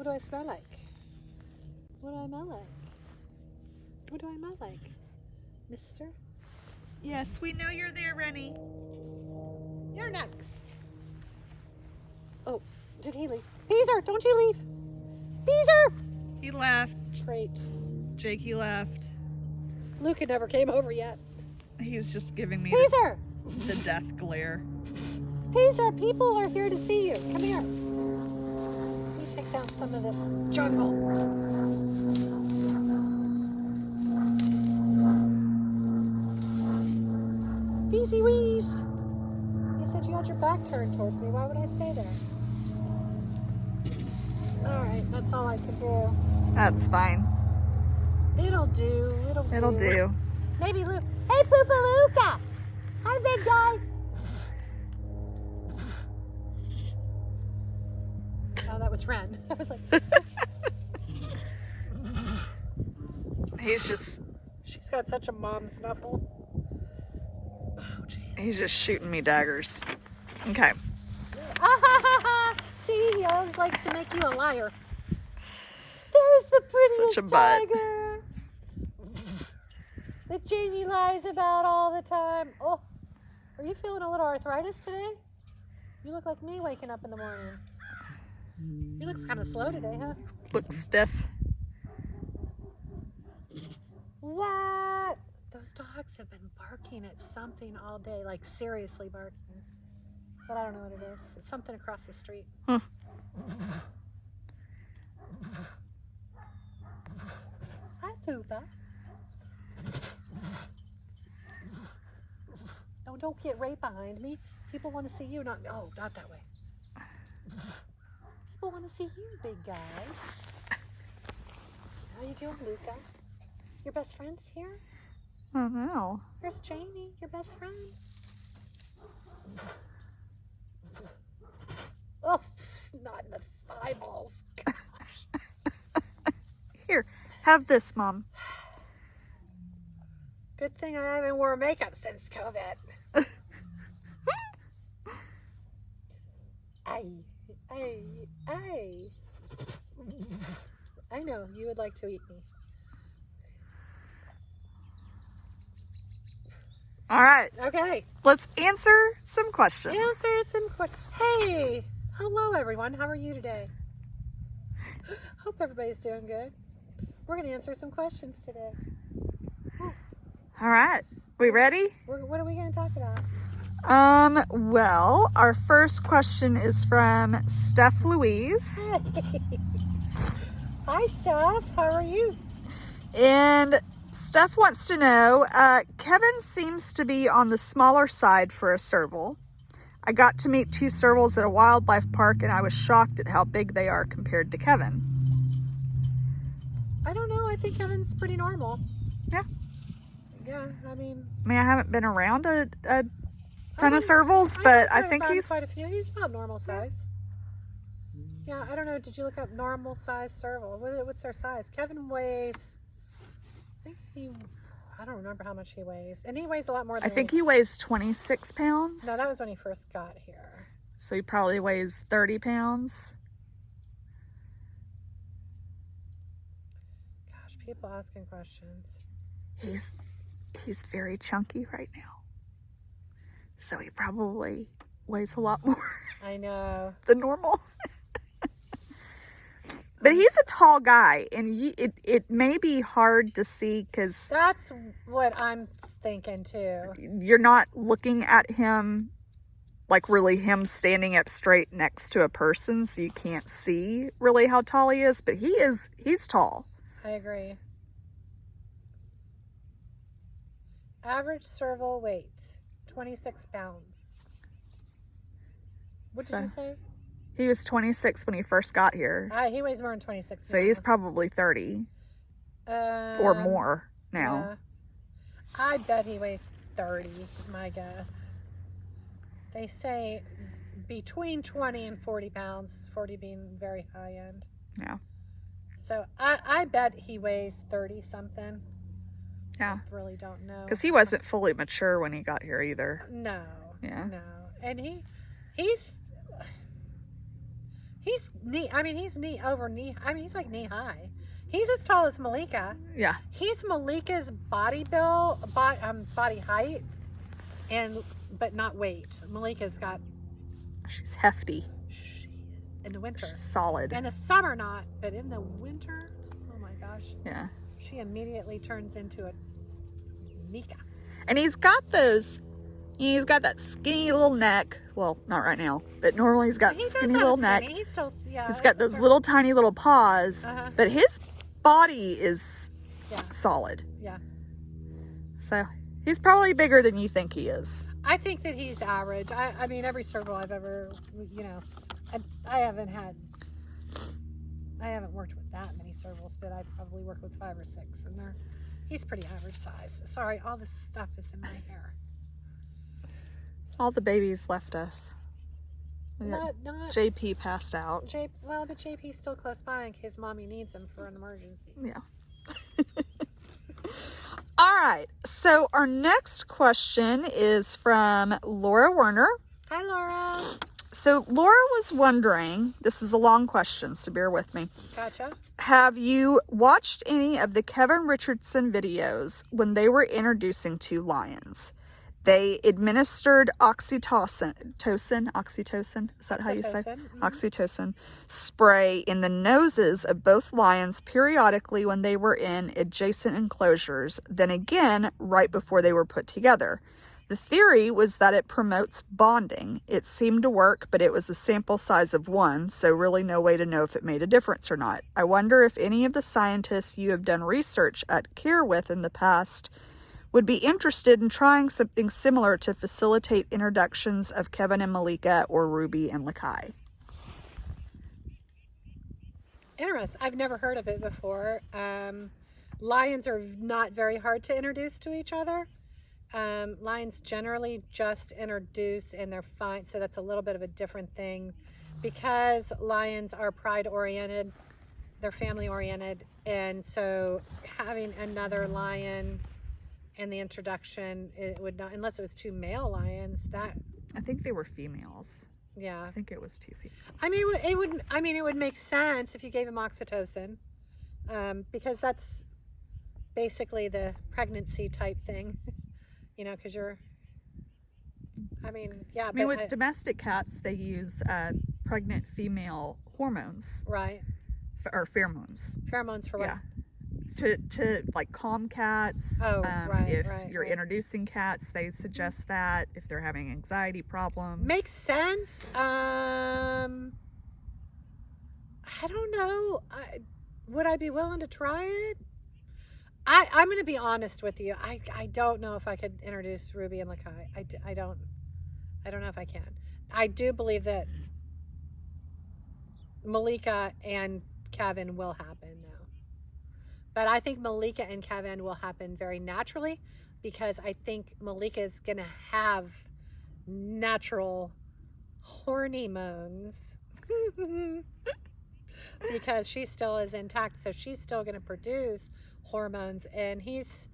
What do I smell like? What do I smell like? What do I smell like? Mister? Yes, we know you're there, Rennie. You're next. Oh, did he leave? Beezer, don't you leave. Beezer! He left. Trait. Jakey left. Luca never came over yet. He's just giving me Beezer! the death glare. Beezer, people are here to see you. Come here. Let me take down some of this jungle. Beezy Weeze! You said you had your back turned towards me. Why would I stay there? Alright, that's all I could do. That's fine. It'll do. It'll do. Maybe Luke. Hey, Poopa Luca! Hi, big guy! Oh, that was Ren. I was like... He's just... She's got such a mom snuffle. Oh, jeez. He's just shooting me daggers. Okay. See, he always likes to make you a liar. There's the prettiest Such a butt. tiger that Jamie lies about all the time. Oh, are you feeling a little arthritis today? You look like me waking up in the morning. He looks kind of slow today, huh? Looks stiff. What? Those dogs have been barking at something all day, like seriously barking. But I don't know what it is. It's something across the street. Huh. Hi, Poopa. No, don't get right behind me. People want to see you, not me. Oh, not that way. People want to see you, big guy. How you doing, Luca? Your best friend's here? Oh no. Here's Jamie, your best friend. Oh, snot in the eyeballs. Here, have this, Mom. Good thing I haven't worn makeup since COVID. Ay. I know, you would like to eat me. All right, Okay. let's answer some questions. Answer some questions. Hey, hello everyone. How are you today? Hope everybody's doing good. We're going to answer some questions today. All right, we ready? What are we going to talk about? Well, our first question is from Steph Louise. Hey. Hi, Steph. How are you? And Steph wants to know, Kevin seems to be on the smaller side for a serval. I got to meet 2 servals at a wildlife park and I was shocked at how big they are compared to Kevin. I don't know. I think Kevin's pretty normal. Yeah. Yeah, I mean, I haven't been around a ton of servals, but I think he's... quite a few. He's about normal size. Yeah, I don't know. Did you look up normal size serval? What's their size? Kevin weighs... I don't remember how much he weighs. And he weighs a lot more than I think he weighs 26 pounds. No, that was when he first got here. So he probably weighs 30 pounds. Gosh, people asking questions. He's very chunky right now. So he probably weighs a lot more I know. than normal. But he's a tall guy, and it may be hard to see because... That's what I'm thinking, too. You're not looking at him, like really him standing up straight next to a person, so you can't see really how tall he is. But he's tall. I agree. Average serval weight, 26 pounds. What did you say? He was 26 when he first got here. He weighs more than 26 So now. he's probably 30 or more now. Yeah. I bet he weighs 30, my guess. They say between 20 and 40 pounds, 40 being very high end. Yeah. So I bet he weighs 30 something. Yeah. I really don't know. Because he wasn't fully mature when he got here either. No. Yeah. No. And He's knee. I mean, he's knee over knee. I mean, he's like knee high. He's as tall as Malika. Yeah. He's Malika's body height, but not weight. Malika's got. She's hefty. In the winter. She's solid. In the summer, not, but in the winter, oh my gosh. Yeah. She immediately turns into a Mika. And he's got that skinny little neck. Well, not right now, but normally he's got skinny little neck. He's still, yeah. He's got those little tiny little paws, but his body is solid. Yeah. So he's probably bigger than you think he is. I think that he's average. I mean, every serval I've ever, I haven't worked with that many servals, but I've probably worked with 5 or 6, and he's pretty average size. Sorry, all this stuff is in my hair. All the babies left us. Not JP passed out. But JP's still close by in case mommy needs him for an emergency. Yeah. All right. So our next question is from Laura Werner. Hi, Laura. So Laura was wondering, this is a long question, so bear with me. Gotcha. Have you watched any of the Kevin Richardson videos when they were introducing 2 lions? They administered oxytocin, is that how you say? Mm-hmm. Oxytocin spray in the noses of both lions periodically when they were in adjacent enclosures, then again right before they were put together. The theory was that it promotes bonding. It seemed to work, but it was a sample size of 1, so really no way to know if it made a difference or not. I wonder if any of the scientists you have done research at CARE with in the past would be interested in trying something similar to facilitate introductions of Kevin and Malika or Ruby and Lakai. Interesting. I've never heard of it before. Lions are not very hard to introduce to each other. Lions generally just introduce and they're fine. So that's a little bit of a different thing because lions are pride oriented. They're family oriented. And so having another lion and the introduction, it would not, unless it was 2 male lions, that I think they were females. Yeah. I think it was 2 females. It would make sense if you gave him oxytocin, because that's basically the pregnancy type thing, because with domestic cats, they use pregnant female hormones. Right. Or pheromones. Pheromones for what? Yeah. To like calm cats. If you're introducing cats, they suggest that if they're having anxiety problems. Makes sense. I don't know. Would I be willing to try it? I'm going to be honest with you. I don't know if I could introduce Ruby and Lakai. I don't know if I can. I do believe that Malika and Kevin will happen though. But I think Malika and Kevin will happen very naturally because I think Malika is going to have natural hormones because she still is intact. So she's still going to produce hormones, and he's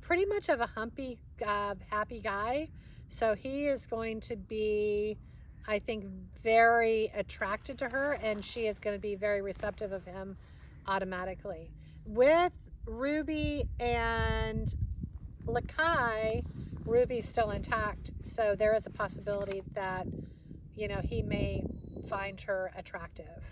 pretty much of a humpy, happy guy. So he is going to be, I think, very attracted to her, and she is going to be very receptive of him automatically. With Ruby and Lakai, Ruby's still intact, so there is a possibility that, he may find her attractive.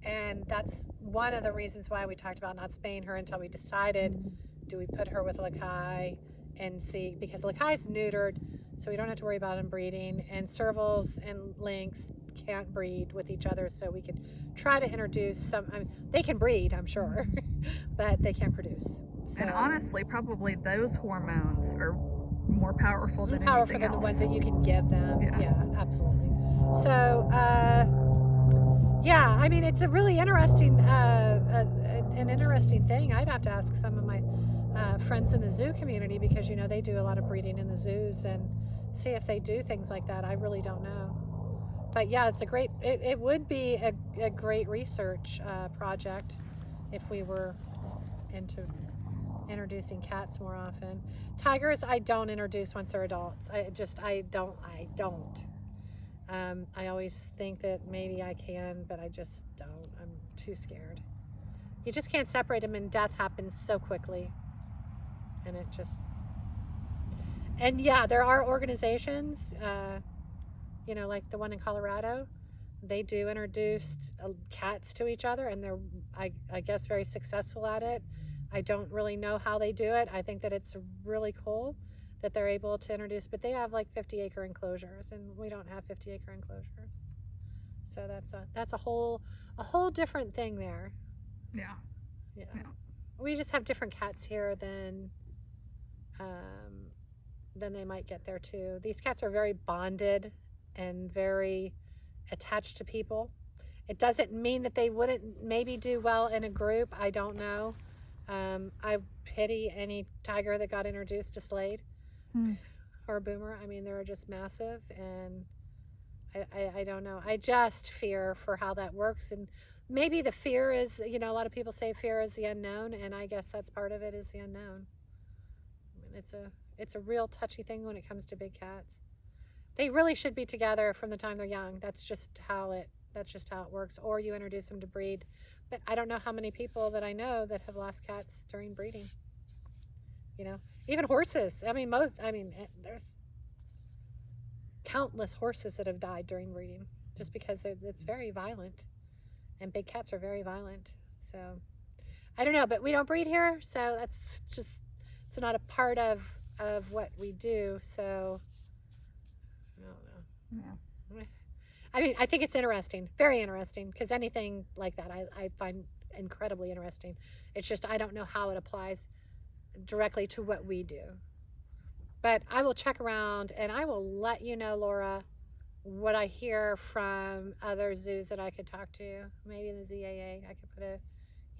And that's one of the reasons why we talked about not spaying her until we decided, do we put her with Lakai and see, because Lakai's neutered, so we don't have to worry about inbreeding, and servals and lynx can't breed with each other, so we could try to introduce some. They can breed, I'm sure, but they can't produce. So, and honestly, probably those hormones are more powerful than anything else. The ones that you can give them. Yeah, absolutely. So, it's a really interesting, an interesting thing. I'd have to ask some of my friends in the zoo community because they do a lot of breeding in the zoos and see if they do things like that. I really don't know. But yeah, it would be a great research project if we were into introducing cats more often. Tigers, I don't introduce once they're adults. I don't. I always think that maybe I can, but I just don't. I'm too scared. You just can't separate them, and death happens so quickly. And it just... And yeah, there are organizations, like the one in Colorado. They do introduce cats to each other, and they're, I guess, very successful at it. I don't really know how they do it. I think that it's really cool that they're able to introduce, but they have like 50-acre enclosures, and we don't have 50-acre enclosures. So that's a whole different thing there. Yeah. Yeah. We just have different cats here than they might get there too. These cats are very bonded and very attached to people. It doesn't mean that they wouldn't maybe do well in a group. I don't know. I pity any tiger that got introduced to Slade or Boomer. I mean, they're just massive, and I don't know. I just fear for how that works, and maybe the fear is, a lot of people say fear is the unknown, and I guess that's part of it, is the unknown. I mean, it's a real touchy thing when it comes to big cats. They really should be together from the time they're young. That's just how it works. Or you introduce them to breed. But I don't know how many people that I know that have lost cats during breeding. Even horses. There's countless horses that have died during breeding just because it's very violent, and big cats are very violent. So I don't know, but we don't breed here, so it's not a part of what we do. So I don't know. Yeah. I mean, I think it's interesting, very interesting, because anything like that I find incredibly interesting. It's just I don't know how it applies directly to what we do. But I will check around, and I will let you know, Laura, what I hear from other zoos that I could talk to. Maybe the ZAA, I could put an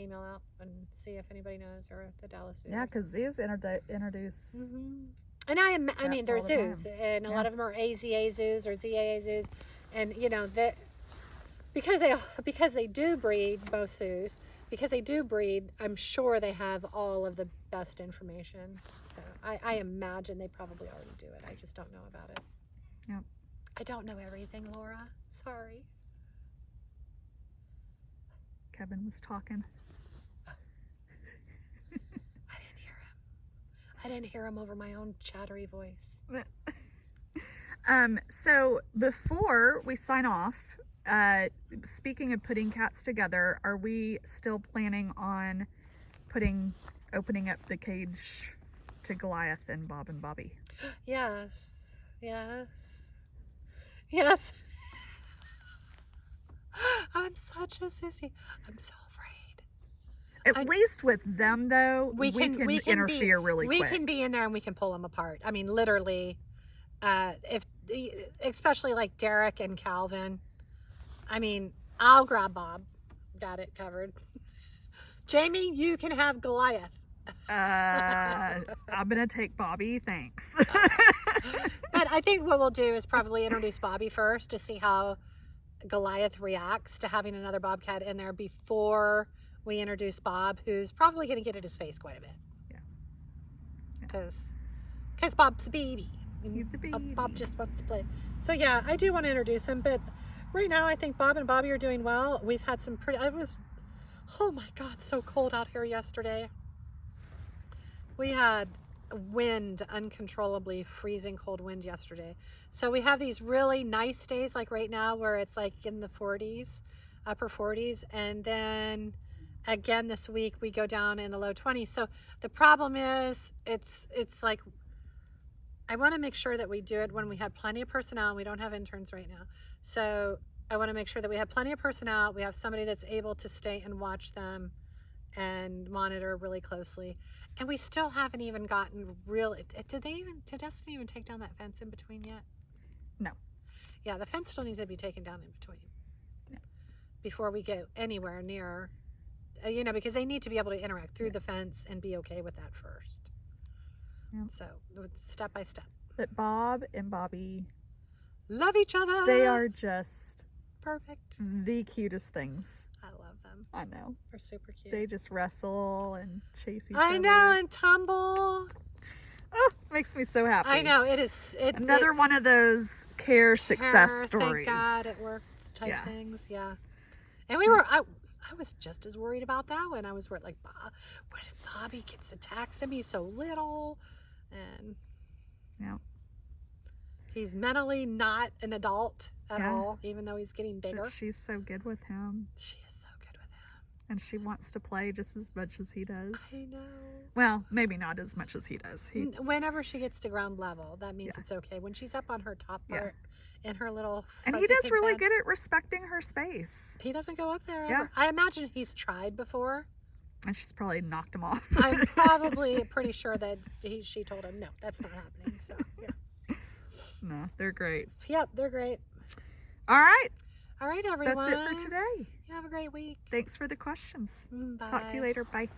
email out and see if anybody knows, or the Dallas Zoo. Yeah, because zoos introduce... Mm-hmm. And I mean, they're zoos, and a lot of them are AZA zoos or ZAA zoos, and that because they do breed, most zoos, because they do breed, I'm sure they have all of the best information. So I imagine they probably already do it. I just don't know about it. Yep. I don't know everything, Laura. Sorry. Kevin was talking. I didn't hear him over my own chattery voice. So before we sign off, speaking of putting cats together, are we still planning on opening up the cage to Goliath and Bob and Bobby? Yes. I'm such a sissy. I'm so afraid. At least with them, though, we can interfere really quick. We can be in there and we can pull them apart. I mean, literally, especially like Derek and Calvin. I mean, I'll grab Bob. Got it covered. Jamie, you can have Goliath. I'm going to take Bobby, thanks. But I think what we'll do is probably introduce Bobby first to see how Goliath reacts to having another bobcat in there before we introduce Bob, who's probably going to get in his face quite a bit. Yeah. Because Bob's a baby. He's a baby. Bob just wants to play. So yeah, I do want to introduce him, but right now I think Bob and Bobby are doing well. We've had some oh my God, so cold out here yesterday. We had wind, uncontrollably freezing cold wind yesterday. So we have these really nice days like right now where it's like in the 40s, upper 40s, and then again this week we go down in the low 20s. So the problem is it's like I want to make sure that we do it when we have plenty of personnel, and we don't have interns right now. So I want to make sure that we have plenty of personnel, we have somebody that's able to stay and watch them and monitor really closely. And we still haven't even gotten did Dustin even take down that fence in between yet? No. Yeah, the fence still needs to be taken down in between. Yeah. Before we get anywhere near, because they need to be able to interact through the fence and be okay with that first. Yeah. So step by step. But Bob and Bobby love each other. They are just perfect. The cutest things. I love them. I know. They're super cute. They just wrestle and chase each other. I know, and tumble. Oh, makes me so happy. I know it is. Another one of those care success stories. Thank God it worked type Yeah. things. Yeah. And we were. I was just as worried about that one. I was worried, like, what if Bobby gets attacked and he's so little, and Yeah. he's mentally not an adult at Yeah. all, even though he's getting bigger. But she's so good with him. She is so good with him. And she wants to play just as much as he does. I know. Well, maybe not as much as he does. Whenever she gets to ground level, that means Yeah. it's okay. When she's up on her top Yeah. part in her little And he fuzzy does pink really bed, good at respecting her space. he doesn't go up there Yeah. ever. I imagine he's tried before. And she's probably knocked him off. I'm probably pretty sure that she told him, no, that's not happening. So, yeah. No, they're great. Yep, they're great. All right. All right, everyone. That's it for today. You have a great week. Thanks for the questions. Bye. Talk to you later. Bye.